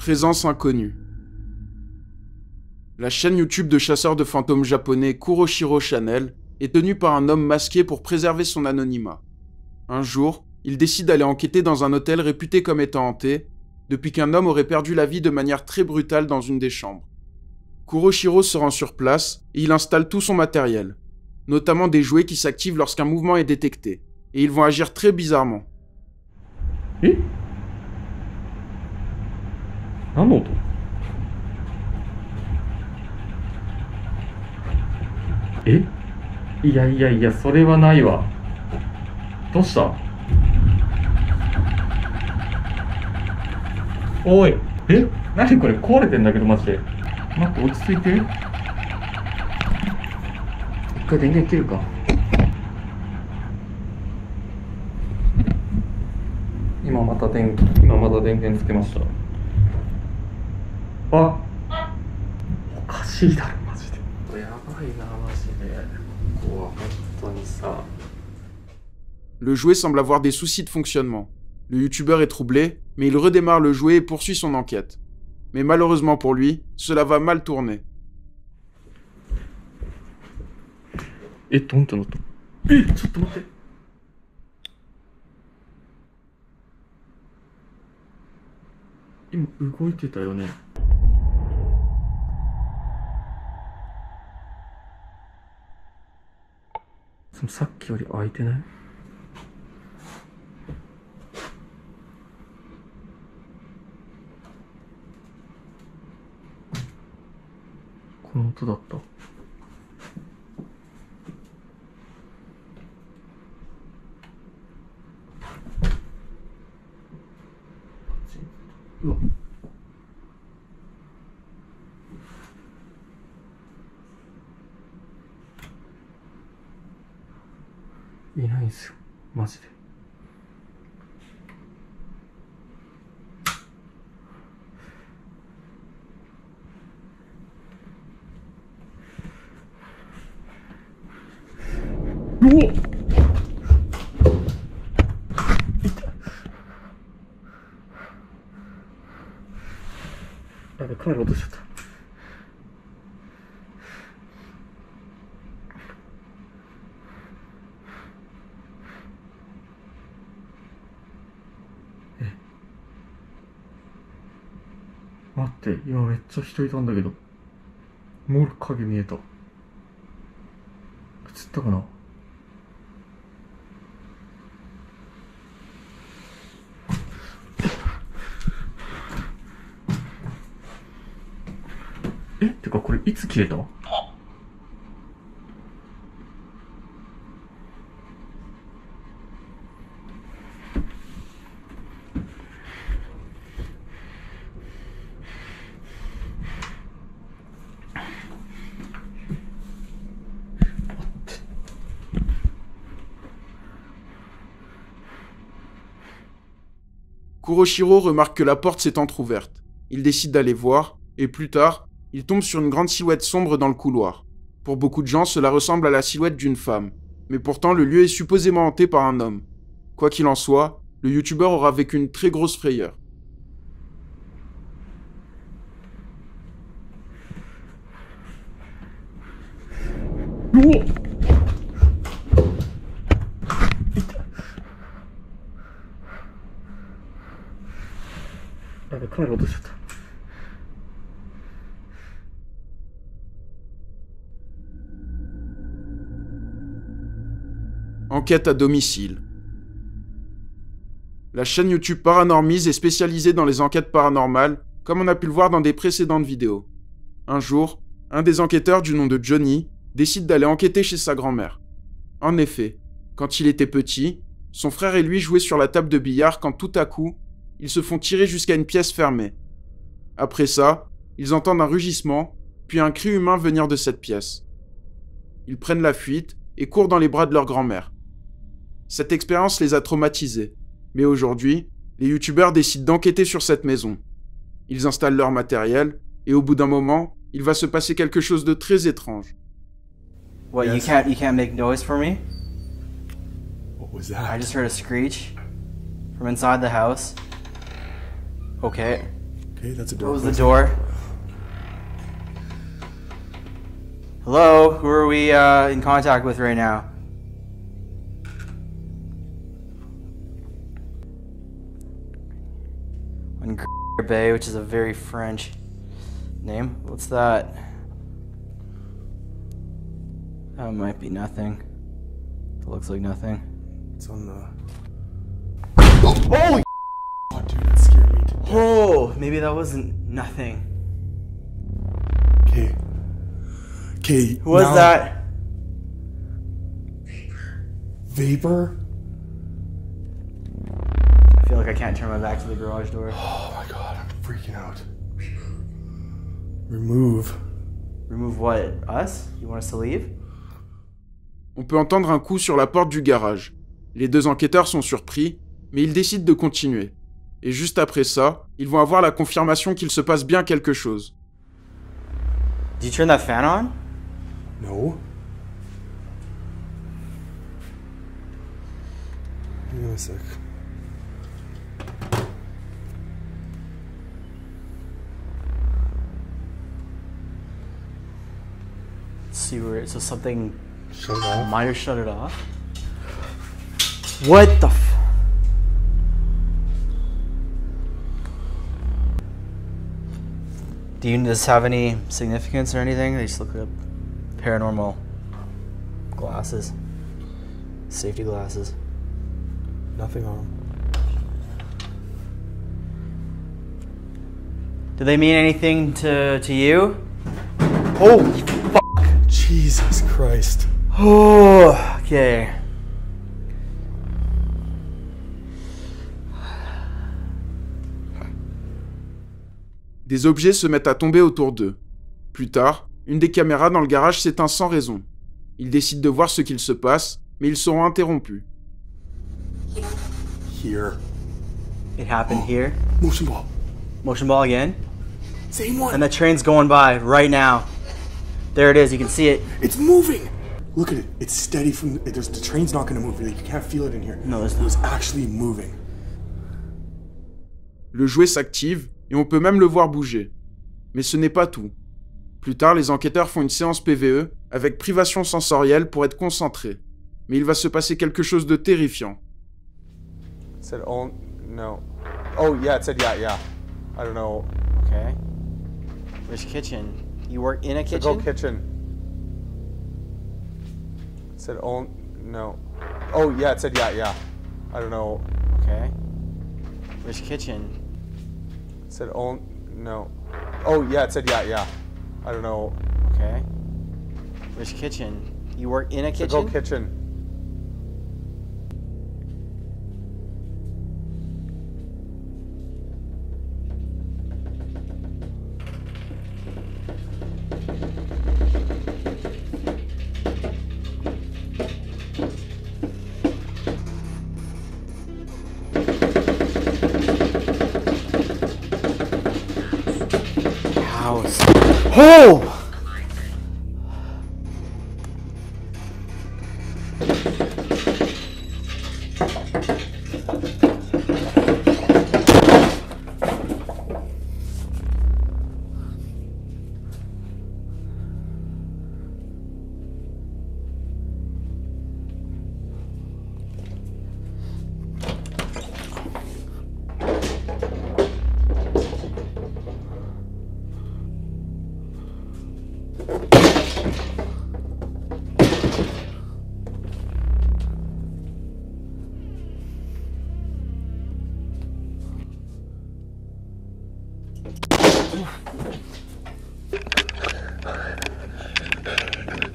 Présence inconnue. La chaîne YouTube de chasseurs de fantômes japonais Kuroshiro Channel est tenue par un homme masqué pour préserver son anonymat. Un jour, il décide d'aller enquêter dans un hôtel réputé comme étant hanté, depuis qu'un homme aurait perdu la vie de manière très brutale dans une des chambres. Kuroshiro se rend sur place et il installe tout son matériel, notamment des jouets qui s'activent lorsqu'un mouvement est détecté, et ils vont agir très bizarrement. Le jouet semble avoir des soucis de fonctionnement. Le youtubeur est troublé, mais il redémarre le jouet et poursuit son enquête. Mais malheureusement pour lui, cela va mal tourner. Kuroshiro remarque que la porte s'est entrouverte. Il décide d'aller voir, et plus tard, il tombe sur une grande silhouette sombre dans le couloir. Pour beaucoup de gens, cela ressemble à la silhouette d'une femme, mais pourtant le lieu est supposément hanté par un homme. Quoi qu'il en soit, le youtubeur aura vécu une très grosse frayeur. Enquête à domicile. La chaîne YouTube Paranormise est spécialisée dans les enquêtes paranormales, comme on a pu le voir dans des précédentes vidéos. Un jour, un des enquêteurs du nom de Johnny décide d'aller enquêter chez sa grand-mère. En effet, quand il était petit, son frère et lui jouaient sur la table de billard quand tout à coup, ils se font tirer jusqu'à une pièce fermée. Après ça, ils entendent un rugissement, puis un cri humain venir de cette pièce. Ils prennent la fuite et courent dans les bras de leur grand-mère. Cette expérience les a traumatisés, mais aujourd'hui, les youtubeurs décident d'enquêter sur cette maison. Ils installent leur matériel, et au bout d'un moment, il va se passer quelque chose de très étrange. What, you can't make noise for me? What was that? I just heard a screech from inside the house. Okay. Okay, that's a door. Close the door. Hello, who are we in contact with right now? On Bay, which is a very French name. What's that? That might be nothing. It looks like nothing. It's on the... Holy! Oh, dude, that scared me to death. Oh, maybe that wasn't nothing. Okay. Okay. Who was that? Vapor? I feel like I can't turn my back to the garage door. Oh my god, I'm freaking out. Remove. Remove what? Us? You want us to leave? On peut entendre un coup sur la porte du garage. Les deux enquêteurs sont surpris, mais ils décident de continuer. Et juste après ça, ils vont avoir la confirmation qu'il se passe bien quelque chose. Did you turn that fan on? No. Hang on a sec. Let's see where so something Shut it off. might have shut it off. What the f... Do you just have any significance or anything? They just look up paranormal glasses. Safety glasses. Nothing on them. Do they mean anything to you? Holy fuck. Jesus Christ. Oh, okay. Des objets se mettent à tomber autour d'eux. Plus tard, une des caméras dans le garage s'éteint sans raison. Ils décident de voir ce qu'il se passe, mais ils seront interrompus. Here. It happened here. Motion ball. Motion ball again. Same one. And the train's going by right now. There it is, you can see it. It's moving. Look at it. It's steady from. The train's not going to move. Like, you can't feel it in here. No, it's It not. was actually moving. Le jouet s'active et on peut même le voir bouger. Mais ce n'est pas tout. Plus tard, les enquêteurs font une séance PVE avec privation sensorielle pour être concentrés. Mais il va se passer quelque chose de terrifiant. It said, oh, no. Oh, yeah, it said, yeah. I don't know. Okay. Which kitchen? You work in a So kitchen? go kitchen. It said, oh, no. Oh, yeah, it said, yeah. I don't know. Okay. Which kitchen? It said, oh, no. Oh, yeah, it said, yeah. I don't know. Okay. Which kitchen? You work in a So kitchen? go kitchen. House. Oh!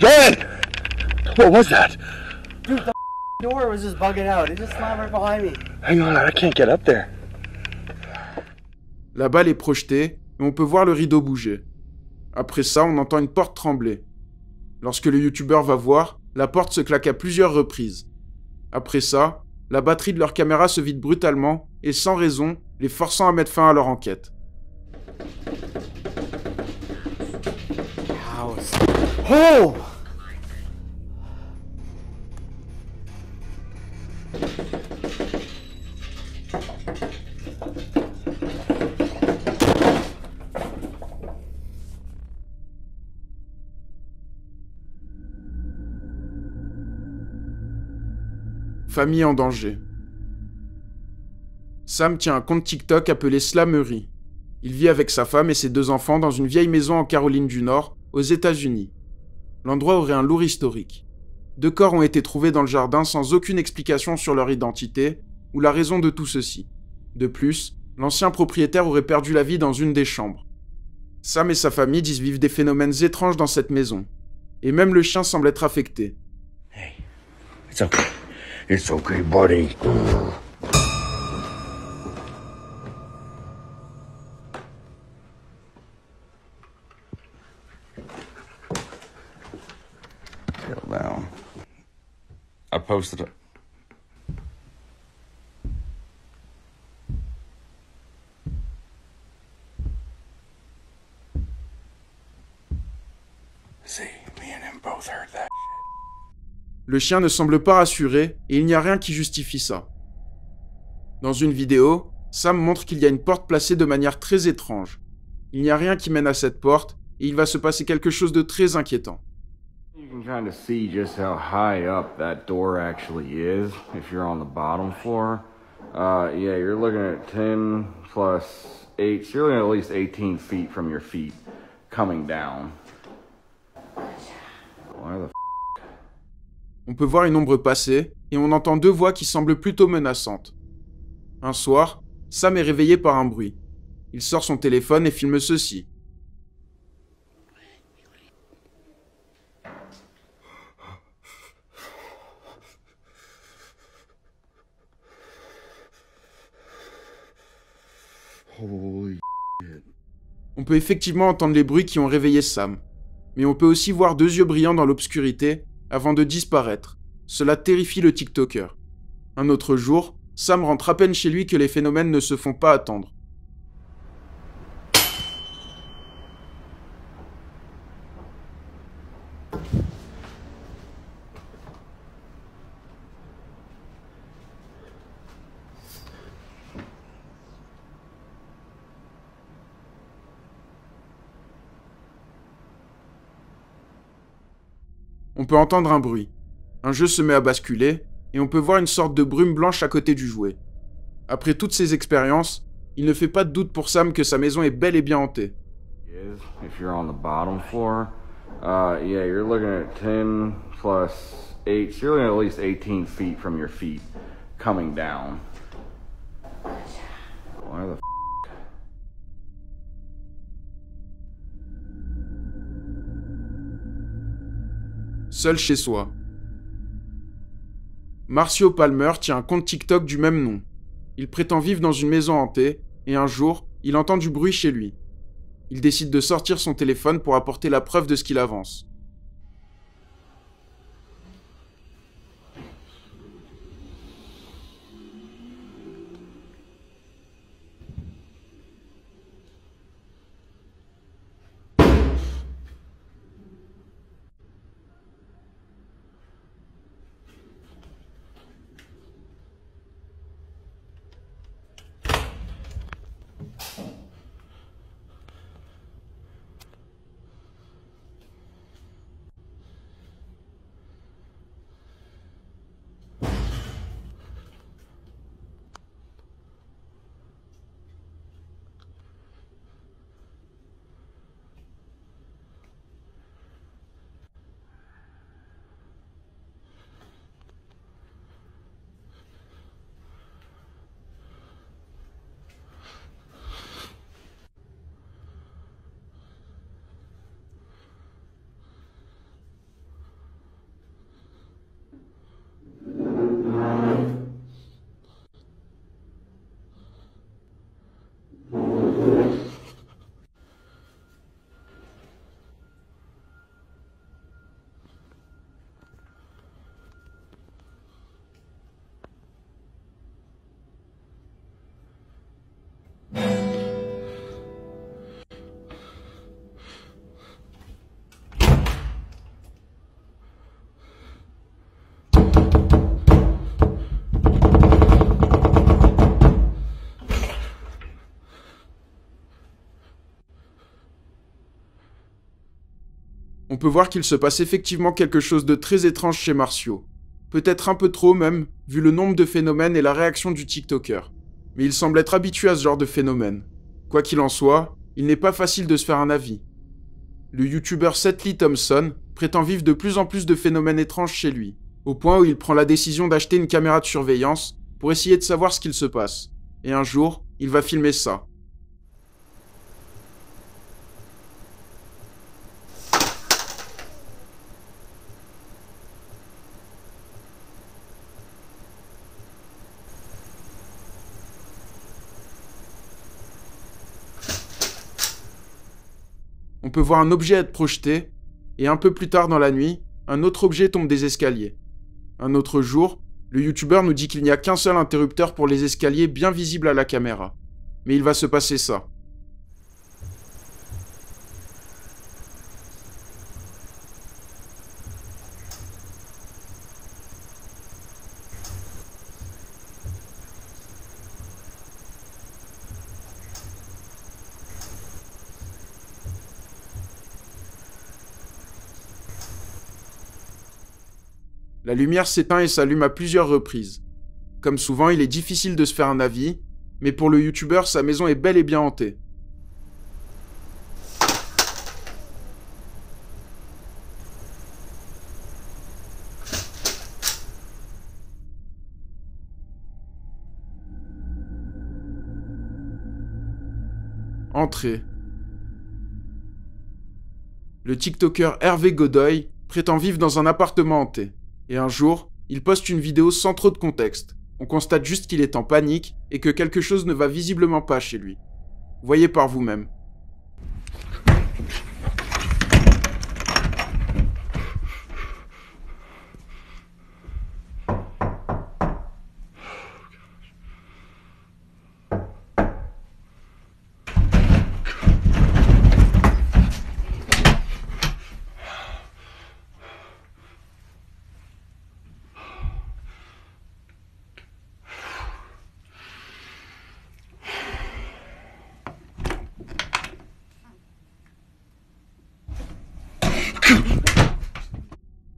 Dan! What was that? Dude, the door was just bugging out. It just slammed right behind me. Hang on, I can't get up there. La balle est projetée et on peut voir le rideau bouger. Après ça, on entend une porte trembler. Lorsque le youtubeur va voir, la porte se claque à plusieurs reprises. Après ça, la batterie de leur caméra se vide brutalement et sans raison, les forçant à mettre fin à leur enquête. House. Oh! famille en danger. Sam tient un compte TikTok appelé Slamery. Il vit avec sa femme et ses 2 enfants dans une vieille maison en Caroline du Nord, aux États-Unis. L'endroit aurait un lourd historique. 2 corps ont été trouvés dans le jardin sans aucune explication sur leur identité ou la raison de tout ceci. De plus, l'ancien propriétaire aurait perdu la vie dans une des chambres. Sam et sa famille disent vivre des phénomènes étranges dans cette maison. Et même le chien semble être affecté. Hey, it's okay. It's okay, buddy. Chill down. I posted it. See, me and him both heard that. Le chien ne semble pas rassuré et il n'y a rien qui justifie ça. Dans une vidéo, Sam montre qu'il y a une porte placée de manière très étrange. Il n'y a rien qui mène à cette porte et il va se passer quelque chose de très inquiétant. You can kind of see just how high up that door actually is if you're on the bottom floor. Yeah, you're looking at 10 plus 8, so you're looking at least 18 feet from your feet coming down. Why the On peut voir une ombre passer et on entend 2 voix qui semblent plutôt menaçantes. Un soir, Sam est réveillé par un bruit. Il sort son téléphone et filme ceci. Holy. On peut effectivement entendre les bruits qui ont réveillé Sam, mais on peut aussi voir 2 yeux brillants dans l'obscurité avant de disparaître. Cela terrifie le TikToker. Un autre jour, Sam rentre à peine chez lui que les phénomènes ne se font pas attendre. On peut entendre un bruit. Un jeu se met à basculer, et on peut voir une sorte de brume blanche à côté du jouet. Après toutes ces expériences, il ne fait pas de doute pour Sam que sa maison est bel et bien hantée. If you're on the bottom floor, yeah, you're looking at 10 plus 8, so you're looking at least 18 feet from your feet coming down. Why the Seul chez soi. Marcio Palmer tient un compte TikTok du même nom. Il prétend vivre dans une maison hantée, et un jour, il entend du bruit chez lui. Il décide de sortir son téléphone pour apporter la preuve de ce qu'il avance. On peut voir qu'il se passe effectivement quelque chose de très étrange chez Marcio. Peut-être un peu trop même, vu le nombre de phénomènes et la réaction du TikToker. Mais il semble être habitué à ce genre de phénomène. Quoi qu'il en soit, il n'est pas facile de se faire un avis. Le youtubeur Seth Lee Thompson prétend vivre de plus en plus de phénomènes étranges chez lui, au point où il prend la décision d'acheter une caméra de surveillance pour essayer de savoir ce qu'il se passe. Et un jour, il va filmer ça. On peut voir un objet être projeté, et un peu plus tard dans la nuit, un autre objet tombe des escaliers. Un autre jour, le youtubeur nous dit qu'il n'y a qu'un seul interrupteur pour les escaliers bien visible à la caméra. Mais il va se passer ça. La lumière s'éteint et s'allume à plusieurs reprises. Comme souvent, il est difficile de se faire un avis, mais pour le youtubeur, sa maison est bel et bien hantée. Entrée. Le TikToker Hervé Godoy prétend vivre dans un appartement hanté. Et un jour, il poste une vidéo sans trop de contexte. On constate juste qu'il est en panique et que quelque chose ne va visiblement pas chez lui. Voyez par vous-même.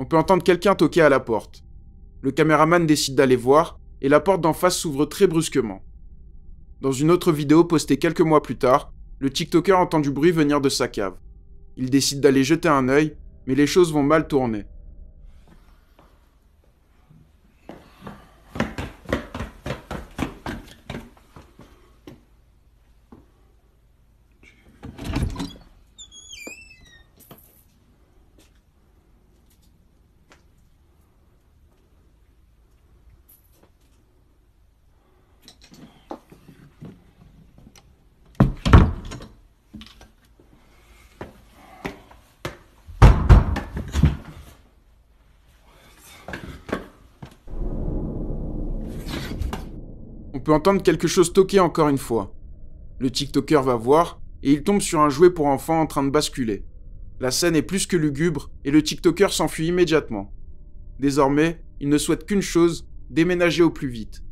On peut entendre quelqu'un toquer à la porte. Le caméraman décide d'aller voir, et la porte d'en face s'ouvre très brusquement. Dans une autre vidéo postée quelques mois plus tard, le TikToker entend du bruit venir de sa cave. Il décide d'aller jeter un œil, mais les choses vont mal tourner. On peut entendre quelque chose toquer encore une fois. Le TikToker va voir, et il tombe sur un jouet pour enfants en train de basculer. La scène est plus que lugubre, et le TikToker s'enfuit immédiatement. Désormais, il ne souhaite qu'une chose, déménager au plus vite.